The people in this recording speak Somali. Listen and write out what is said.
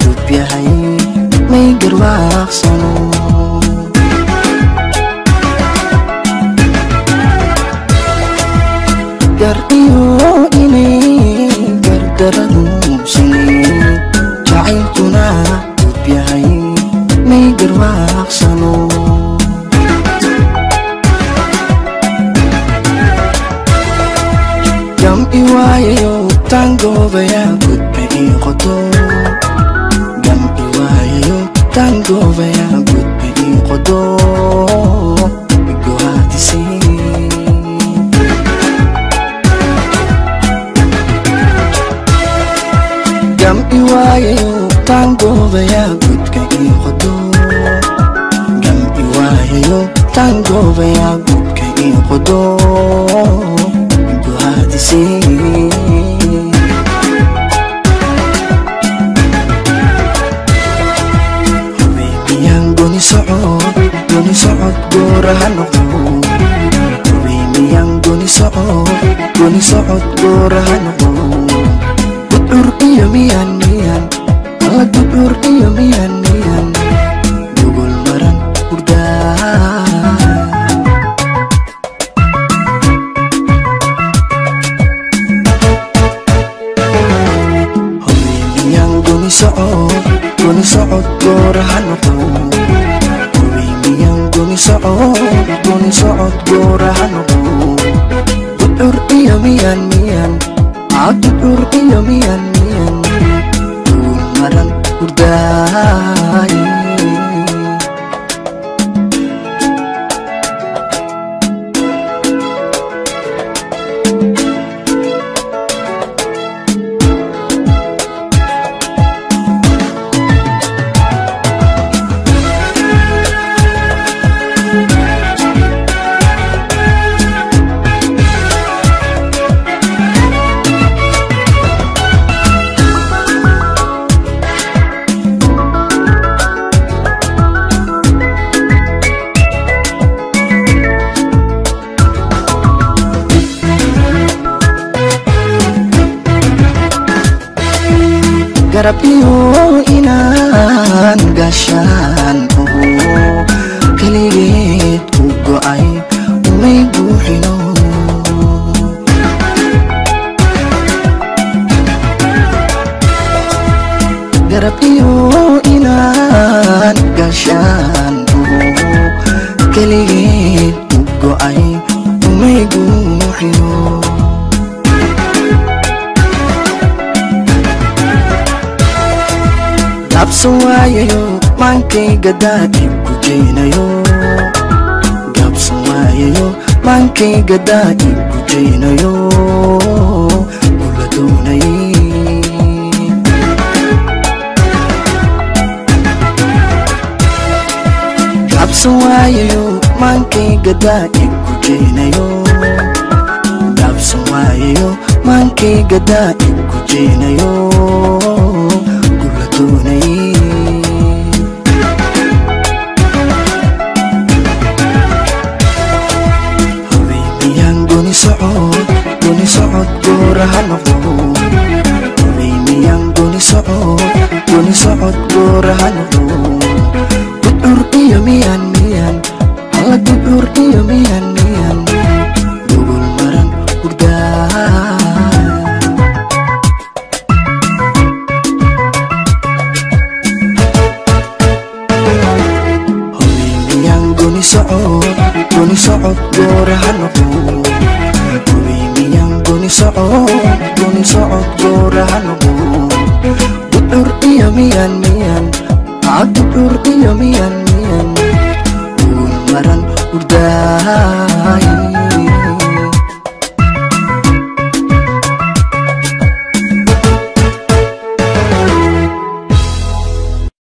dubyahay may garwaaqsano gar iyo inay gardaradu sinay jacaylkuna dubyahay may garwaaqsano gam iwaayayo tangobaya gudba ii qodo gam iwaayayo tangobaya gudba ii qodo igohaatisi gam iwaayayo tangobaya gudka ii qodo gam iwaayayo tangobaya gudka ii qodo Hubimiyang guni socod goorahan ako Hubimiyang guni socod goorahan ako Gudur iyo miyan Mga gudur iyo miyan Dugol maran urdahan Guni socod goorahan ako Hubimiyang guni socod goorahan ako Gudur iyo miyan Gudur iyo miyan Dugol maran urdahay Garap iyo inan gasyan Kaligid ugo ay umay buhino Garap iyo inan gasyan Kaligid ugo ay umay buhino Gabsawayayo mangkay gadadib kujinayo Gabsawayayo mangkay gadadib kujinayo Uladunay Gabsawayayo mangkay gadadib kujinayo Gabsawayayo mangkay gadadib kujinayo Hubimiyang guni socod goorahan ako Hubimiyang guni socod goorahan ako Gudur iyo miyan Mga gudur iyo miyan Dugol maran urdahan Guni socod goorahan ako Hubimiyang guni socod goorahan ako Gudur iyo miyan Gudur iyo miyan